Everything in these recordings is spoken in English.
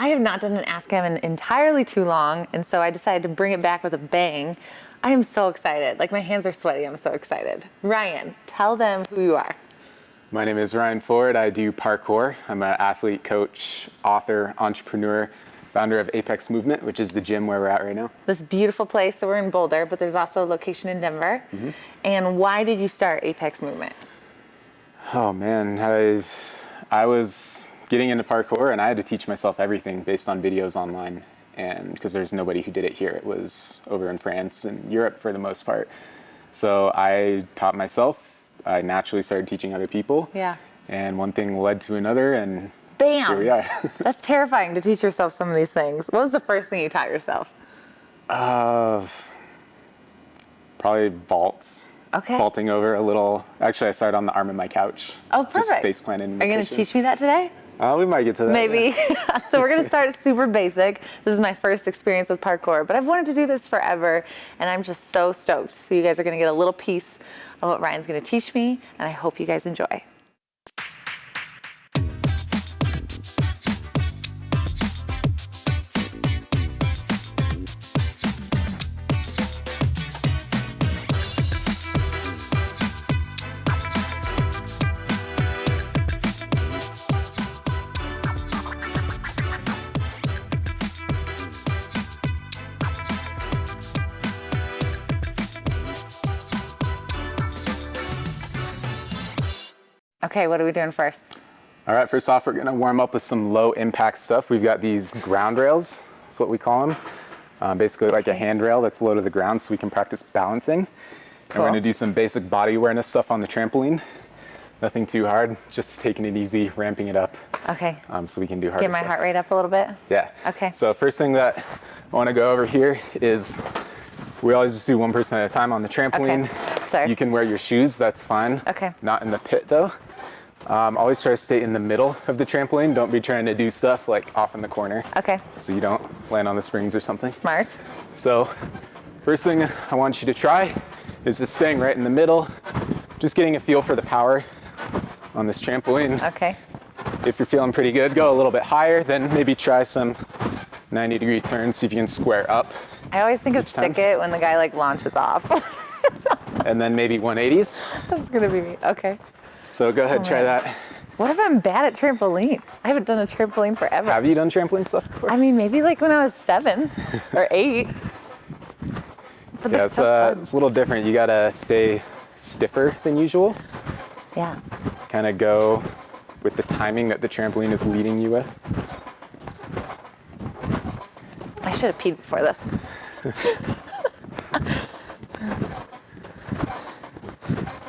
I have not done an Ask Him in entirely too long, and so I decided to bring it back with a bang. I am so excited. Like, my hands are sweaty. I'm so excited. Ryan, tell them who you are. My name is Ryan Ford. I do parkour. I'm an athlete, coach, author, entrepreneur, founder of Apex Movement, which is the gym where we're at right now. This beautiful place. So we're in Boulder, but there's also a location in Denver. Mm-hmm. And why did you start Apex Movement? Oh man, I was getting into parkour and I had to teach myself everything based on videos online. And because there's nobody who did it here, it was over in France and Europe for the most part. So I taught myself. I naturally started teaching other people. Yeah. And one thing led to another, and bam! Here we are. That's terrifying to teach yourself some of these things. What was the first thing you taught yourself? Probably vaults. Okay. Vaulting over a little. Actually, I started on the arm of my couch. Oh, perfect. Just face planted. Are you going to teach me that today? We might get to that. Maybe. Yeah. So we're going to start super basic. This is my first experience with parkour, but I've wanted to do this forever, and I'm just so stoked. So you guys are going to get a little piece of what Ryan's going to teach me, and I hope you guys enjoy. Okay, what are we doing first? All right, first off, we're gonna warm up with some low impact stuff. We've got these ground rails, that's what we call them. Basically like a handrail that's low to the ground so we can practice balancing. Cool. And we're gonna do some basic body awareness stuff on the trampoline. Nothing too hard, just taking it easy, ramping it up. Okay. So we can do harder Get my stuff. heart rate up a little bit? Yeah. Okay. So first thing that I wanna go over here is we always just do one person at a time on the trampoline. Okay. Sorry. You can wear your shoes, that's fine. Okay. Not in the pit though. Always try to stay in the middle of the trampoline. Don't be trying to do stuff like off in the corner. Okay. So you don't land on the springs or something. Smart. So first thing I want you to try is just staying right in the middle, just getting a feel for the power on this trampoline. Okay. If you're feeling pretty good, go a little bit higher, then maybe try some 90-degree turns, see if you can square up. I always think of stick it when the guy like launches off. And then maybe 180s. That's gonna be me. Okay. So go ahead, try that. What if I'm bad at trampoline? I haven't done a trampoline forever. Have you done trampoline stuff before? I mean, maybe like when I was 7 or 8. But yeah, it's so it's a little different. You gotta stay stiffer than usual. Yeah. Kind of go with the timing that the trampoline is leading you with. I should have peed before this.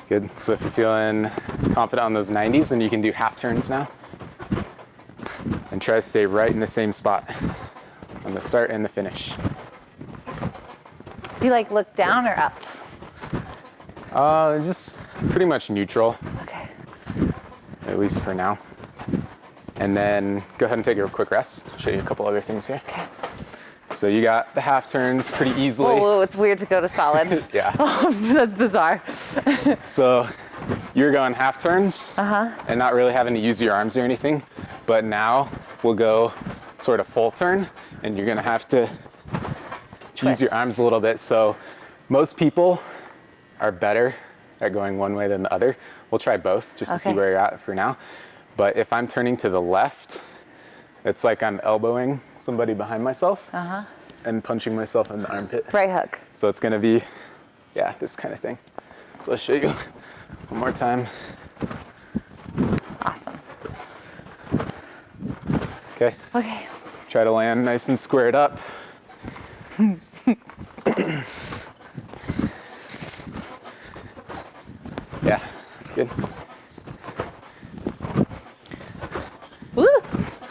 Good. So if you're feeling confident on those 90s, then you can do half turns now. And try to stay right in the same spot on the start and the finish. You like look down or up? Just pretty much neutral. Okay. At least for now. And then go ahead and take a quick rest. I'll show you a couple other things here. Okay. So you got the half turns pretty easily. Whoa, it's weird to go to solid. Yeah. Oh, that's bizarre. So you're going half turns and not really having to use your arms or anything. But now we'll go sort of full turn and you're gonna have to use your arms a little bit. So most people are better at going one way than the other. We'll try both just to see where you're at for now. But if I'm turning to the left, it's like I'm elbowing somebody behind myself and punching myself in the armpit. Right hook. So it's gonna be, yeah, this kind of thing. So I'll show you one more time. Awesome. Okay. Okay. Try to land nice and squared up. Yeah, that's good. Woo!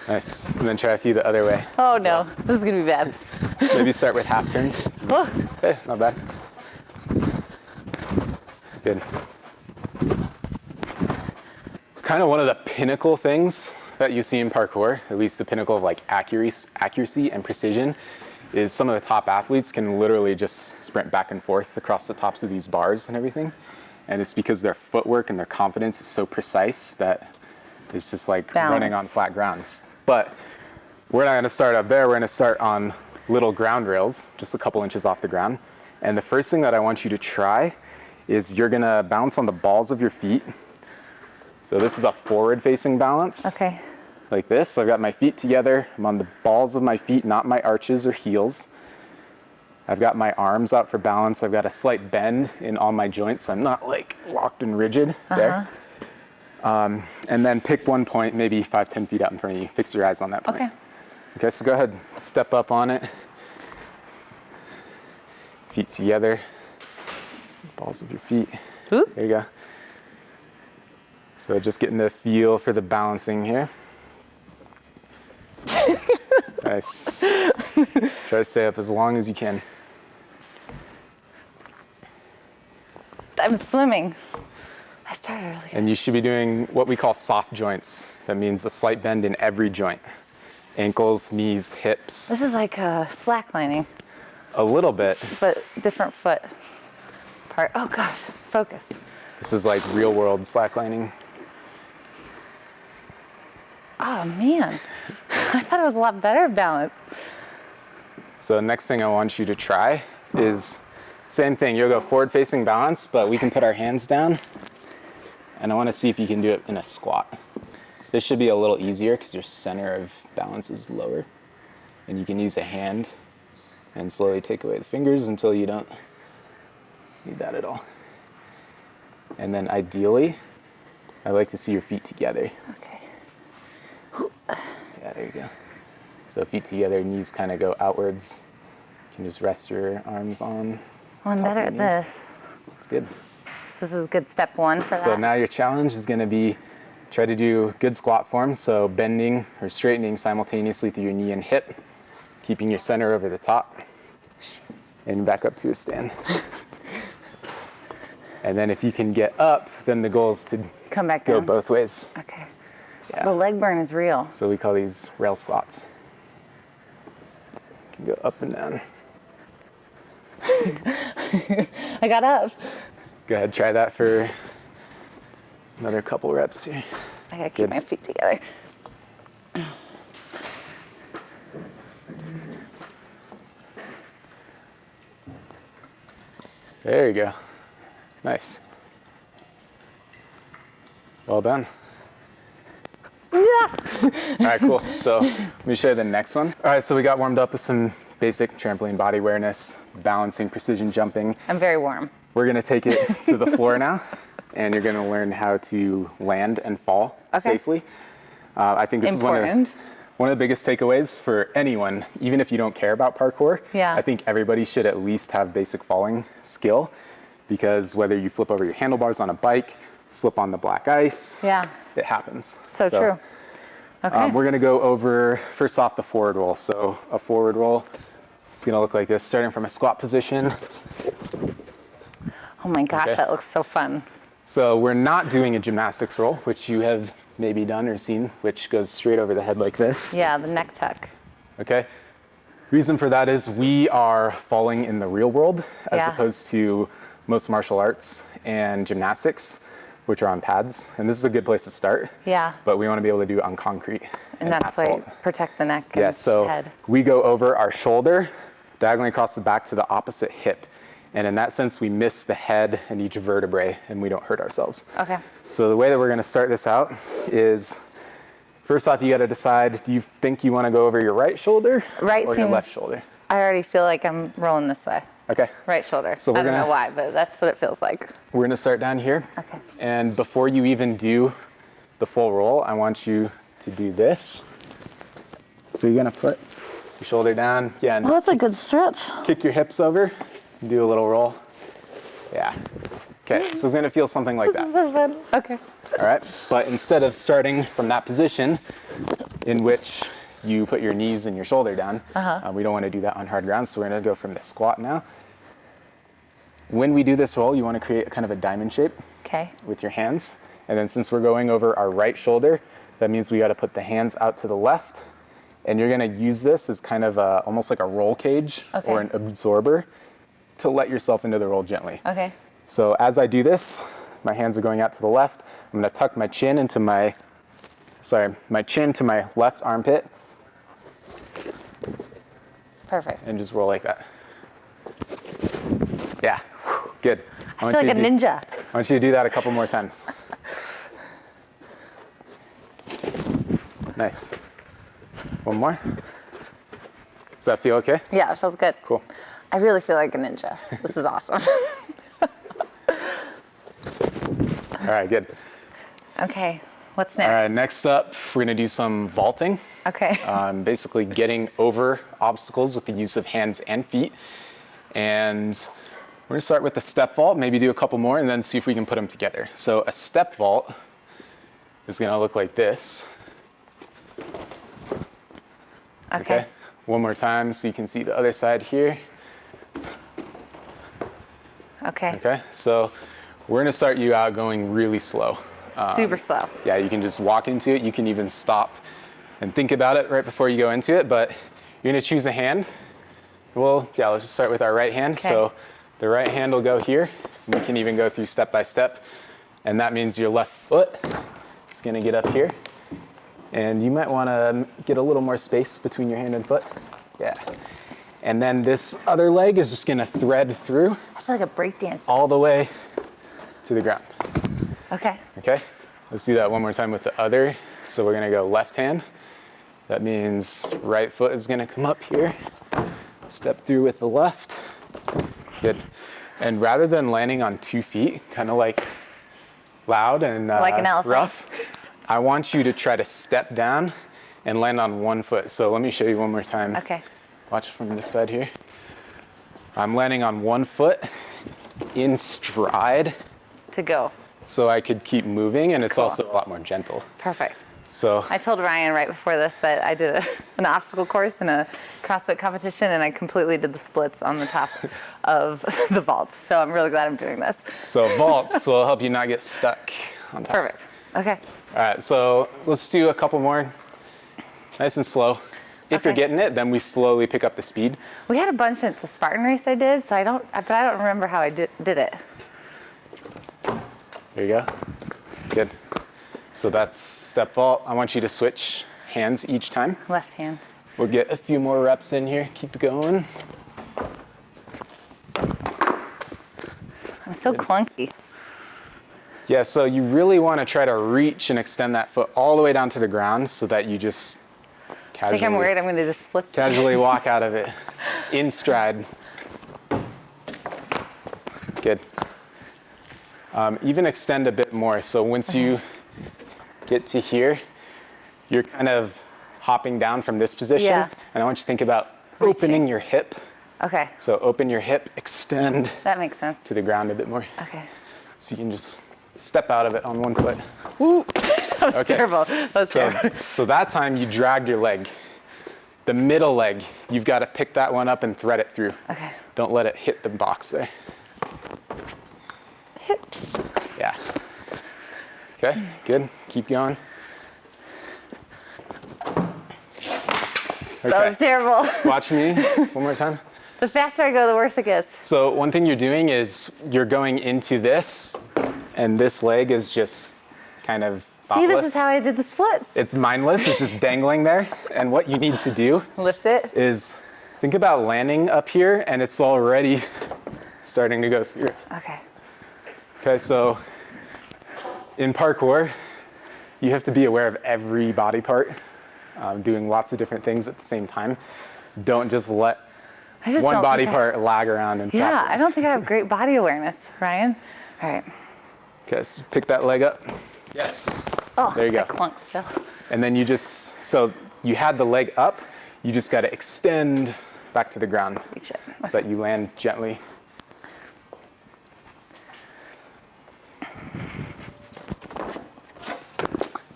Nice. And then try a few the other way. Oh no, this is gonna be bad. Maybe start with half turns. Oh. Okay, not bad. Good. Kind of one of the pinnacle things that you see in parkour, at least the pinnacle of like accuracy and precision, is some of the top athletes can literally just sprint back and forth across the tops of these bars and everything. And it's because their footwork and their confidence is so precise that it's just like running on flat grounds. But we're not gonna start up there. We're gonna start on little ground rails, just a couple inches off the ground. And the first thing that I want you to try is you're gonna bounce on the balls of your feet. So this is a forward facing balance. Okay. Like this. So I've got my feet together. I'm on the balls of my feet, not my arches or heels. I've got my arms out for balance. I've got a slight bend in all my joints. So I'm not like locked and rigid there. And then pick one point, maybe 5-10 feet out in front of you. Fix your eyes on that point. Okay. Okay, so go ahead, step up on it. Feet together. Balls of your feet. Ooh. There you go. So just getting the feel for the balancing here. Nice. Try to stay up as long as you can. I'm swimming. I started earlier. And you should be doing what we call soft joints. That means a slight bend in every joint. Ankles, knees, hips. This is like slacklining, A little bit. but different foot part. Oh gosh, focus. This is like real world slacklining. Oh man, I thought it was a lot better balance. So the next thing I want you to try is same thing. You'll go forward facing balance, but we can put our hands down. And I want to see if you can do it in a squat. This should be a little easier because your center of balance is lower. And you can use a hand and slowly take away the fingers until you don't need that at all. And then ideally, I like to see your feet together. Okay. Yeah, there you go. So feet together, knees kind of go outwards. You can just rest your arms on. Well, I'm top of better your at knees. this. That's good. So this is good step one for that. So now your challenge is going to be try to do good squat form. So bending or straightening simultaneously through your knee and hip, keeping your center over the top, and back up to a stand. And then if you can get up, then the goal is to come back go down. both ways. Okay. Yeah. The leg burn is real. So we call these rail squats. You can go up and down. I got up. Go ahead, try that for another couple reps here. I gotta keep Good. my feet together. There you go. Nice. Well done. Yeah. All right, cool. So let me show you the next one. All right, so we got warmed up with some basic trampoline body awareness, balancing, precision jumping. I'm very warm. We're gonna take it to the floor now, and you're gonna learn how to land and fall safely. I think this Important. is one of the biggest takeaways for anyone, even if you don't care about parkour. Yeah. I think everybody should at least have basic falling skill, because whether you flip over your handlebars on a bike, slip on the black ice, Yeah. it happens. So true. Okay. We're gonna go over, first off, the forward roll. So a forward roll is gonna look like this, starting from a squat position. Oh my gosh, Okay. that looks so fun. So we're not doing a gymnastics roll, which you have maybe done or seen, which goes straight over the head like this. Yeah, the neck tuck. Okay. Reason for that is we are falling in the real world as Yeah. opposed to most martial arts and gymnastics, which are on pads. And this is a good place to start. Yeah. But we want to be able to do it on concrete. And that's asphalt. like protect the neck Yeah, and so head. we go over our shoulder, diagonally across the back to the opposite hip. And in that sense, we miss the head and each vertebrae and we don't hurt ourselves. Okay. So the way that we're gonna start this out is, first off, you gotta decide, do you think you wanna go over your right shoulder Right or your seems- left shoulder? I already feel like I'm rolling this way. Okay, Right shoulder. So I we're don't know gonna- why, but that's what it feels like. we're gonna start down here. Okay. And before you even do the full roll, I want you to do this. So you're gonna put your shoulder down, yeah, and Well, that's a good stretch. kick your hips over, and do a little roll. Yeah. Okay, so it's gonna feel something like This is that. so fun. Okay. All right, but instead of starting from that position in which you put your knees and your shoulder down, we don't want to do that on hard ground, so we're going to go from the squat now. When we do this roll, you want to create kind of a diamond shape Okay. with your hands, and then since we're going over our right shoulder, that means we got to put the hands out to the left, and you're going to use this as kind of almost like a roll cage Okay. or an absorber to let yourself into the roll gently. Okay. So as I do this, my hands are going out to the left. I'm gonna tuck my chin into my chin to my left armpit. Perfect. And just roll like that. Yeah, good. I feel like a ninja. I want you to do that a couple more times. Nice. One more. Does that feel okay? Yeah, it feels good. Cool. I really feel like a ninja. This is awesome. All right, good. Okay, what's next? All right, next up, we're gonna do some vaulting. Okay. Basically getting over obstacles with the use of hands and feet. And we're gonna start with the step vault, maybe do a couple more, and then see if we can put them together. So a step vault is gonna look like this. Okay. One more time so you can see the other side here. Okay. Okay, so we're gonna start you out going really slow. Super slow. Yeah, you can just walk into it. You can even stop and think about it right before you go into it, but you're gonna choose a hand. Well, yeah, let's just start with our right hand. Okay. So the right hand will go here. We can even go through step by step. And that means your left foot is gonna get up here. And you might wanna get a little more space between your hand and foot. Yeah. And then this other leg is just gonna thread through I feel like a break dancer. all the way to the ground. Okay. Okay, let's do that one more time with the other. So we're gonna go left hand. That means right foot is gonna come up here. Step through with the left. Good. And rather than landing on 2 feet, kind of like loud and Like an elephant. rough, I want you to try to step down and land on 1 foot. So let me show you one more time. Okay. Watch from this side here. I'm landing on 1 foot in stride, To go. so I could keep moving, and it's Cool. also a lot more gentle. Perfect. So I told Ryan right before this that I did an obstacle course in a CrossFit competition, and I completely did the splits on the top of the vault. So I'm really glad I'm doing this. vaults will help you not get stuck on top. Perfect. Okay. All right, so let's do a couple more, nice and slow. If you're Okay. getting it, then we slowly pick up the speed. We had a bunch at the Spartan race I did, so I don't remember how I did it. There you go. Good. So that's step vault. I want you to switch hands each time. Left hand. We'll get a few more reps in here. Keep going. I'm so clunky. Yeah, so you really want to try to reach and extend that foot all the way down to the ground so that you just I think I'm worried casually, I'm going to do the splits. casually walk out of it in stride. Good. Even extend a bit more. So once you get to here, you're kind of hopping down from this position. Yeah. And I want you to think about Reaching. opening your hip. Okay. So open your hip, extend That makes sense. to the ground a bit more. Okay. So you can just step out of it on 1 foot. Woo. That was Okay. terrible. That was terrible. So that time you dragged your leg. The middle leg, you've got to pick that one up and thread it through. Okay. Don't let it hit the box there. Hips. Yeah. Okay, good. Keep going. That was terrible. Watch me one more time. The faster I go, the worse it gets. So one thing you're doing is you're going into this, and this leg is just kind of See, this thoughtless. is how I did the splits. It's mindless. It's just dangling there. And what you need to do Lift it. is think about landing up here, and it's already starting to go through. Okay. Okay, so in parkour, you have to be aware of every body part, doing lots of different things at the same time. Don't just let I just one don't body think part lag around and Yeah, flap. I don't think I have great body awareness, Ryan. All right. Okay, so pick that leg up. Yes. Oh, There you I go. clunk still. And then you just, so you had the leg up, you just got to extend back to the ground Reach it. so that you land gently.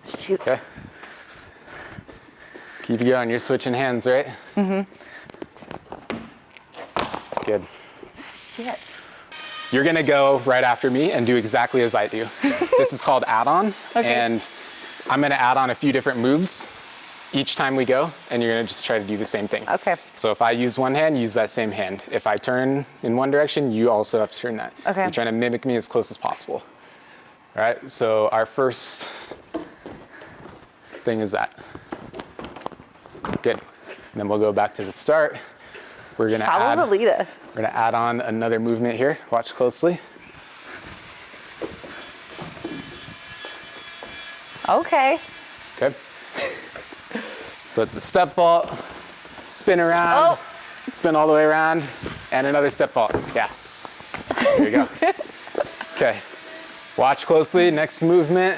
Shoot. Okay. Let's keep going. You're switching hands, right? Mm-hmm. Good. Shit. You're gonna go right after me and do exactly as I do. This is called add-on, Okay. and I'm gonna add on a few different moves each time we go, and you're gonna just try to do the same thing. Okay. So if I use one hand, use that same hand. If I turn in one direction, you also have to turn that. Okay. You're trying to mimic me as close as possible. All right, so our first thing is that. Good. And then we'll go back to the start. we're gonna Follow the leader. We're gonna add on another movement here. Watch closely. Okay. Okay. So it's a step vault, spin around, spin all the way around, and another step vault. Yeah. There you go. Okay. Watch closely. Next movement.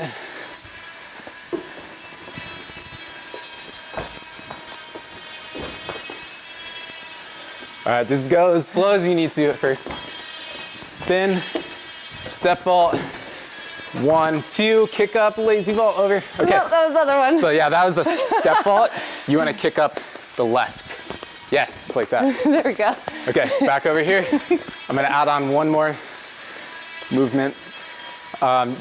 All right, just go as slow as you need to at first. Spin, step vault, 1, 2, kick up, lazy vault over. Okay. No, that was the other one. So yeah, that was a step vault. You want to kick up the left. Yes, like that. There we go. Okay, back over here. I'm gonna add on one more movement.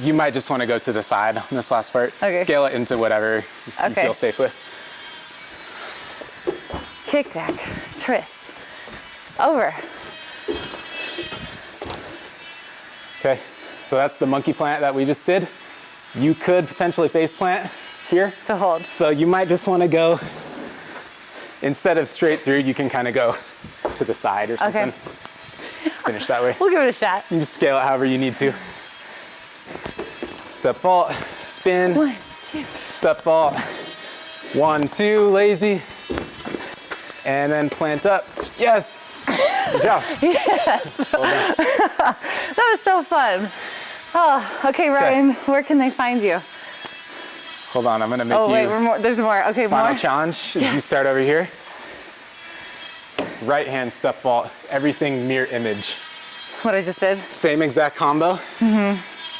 You might just want to go to the side on this last part. Okay. Scale it into whatever you feel safe with. Kick back, twist, over. Okay, so that's the monkey plant that we just did. You could potentially face plant here. So hold. So you might just want to go, instead of straight through, you can kind of go to the side or something. Okay. Finish that way. We'll give it a shot. You can just scale it however you need to. Step vault, spin. 1, 2. Step vault. 1, 2, lazy. And then plant up. Yes! Good job. Yes. Well done. That was so fun. Oh, okay, Ryan, where can they find you? Hold on, I'm gonna make Oh, wait, you there's more. Okay, final more. challenge. As you start over here. Right hand step vault, everything mirror image. What I just did. Same exact combo,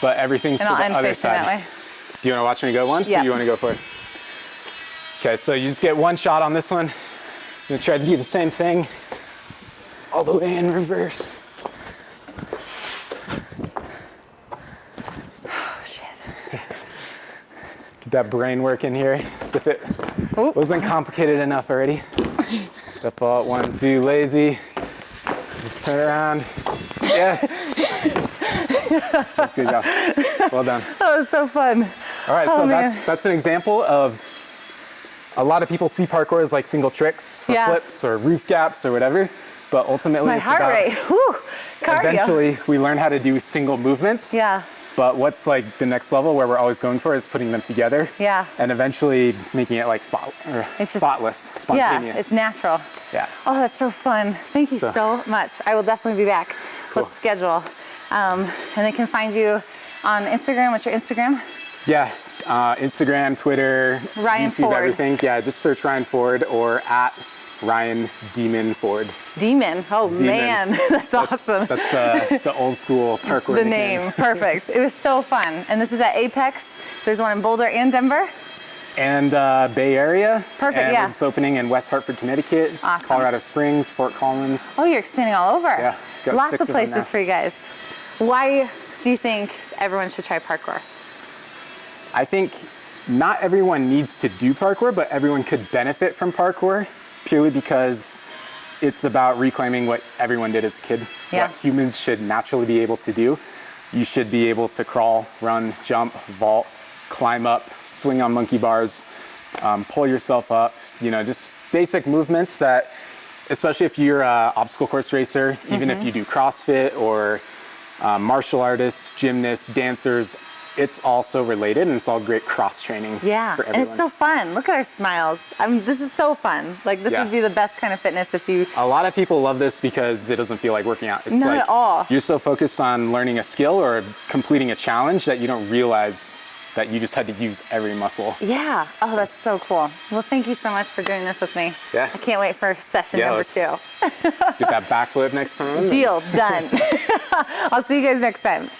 but everything's And to I'll the end other facing side. that way. Do you wanna watch me go once, Yeah. or you wanna go for it? Okay, so you just get one shot on this one. I'm gonna try to do the same thing all the way in reverse. Oh, shit. Get that brain work in here, as if it Oop. wasn't complicated enough already. Step vault, 1, 2, lazy. Just turn around. Yes! That's a good job. Well done. That was so fun. All right, Oh, so man. that's an example of, a lot of people see parkour as like single tricks or Yeah. flips or roof gaps or whatever, but ultimately My it's heart about rate. Whew. Cardio. eventually we learn how to do single movements. Yeah. But what's like the next level where we're always going for is putting them together. Yeah. And eventually making it like It's just- spotless, spontaneous. Yeah, it's natural. Yeah. Oh, that's so fun. Thank you So- so much. I will definitely be back. Cool. Let's schedule. And they can find you on Instagram. What's your Instagram? Yeah. Instagram, Twitter, Ryan YouTube, Ford. everything. Yeah, just search Ryan Ford or at Ryan Demon Ford. Demon. Oh, Demon. man. That's awesome. That's the old school parkour The nickname. name. Perfect. It was so fun. And this is at Apex. There's one in Boulder and Denver. And Bay Area. Perfect, and yeah. It's opening in West Hartford, Connecticut, Awesome. Colorado Springs, Fort Collins. Oh, you're expanding all over. Yeah, got Lots 6 of of them now. places for you guys. Why do you think everyone should try parkour? I think not everyone needs to do parkour, but everyone could benefit from parkour purely because it's about reclaiming what everyone did as a kid. Yeah. What humans should naturally be able to do. You should be able to crawl, run, jump, vault, climb up, swing on monkey bars, pull yourself up, just basic movements that, especially if you're an obstacle course racer, even if you do CrossFit or martial artists, gymnasts, dancers, it's all so related and it's all great cross training Yeah, for and everyone. it's so fun. Look at our smiles. This is so fun. Like, this Yeah. would be the best kind of fitness if you... A lot of people love this because it doesn't feel like working out. It's Not like at all. you're so focused on learning a skill or completing a challenge that you don't realize that you just had to use every muscle. Yeah. Oh, that's so cool. Well, thank you so much for doing this with me. Yeah. I can't wait for session number 2. Get that backflip next time. Deal. Done. I'll see you guys next time.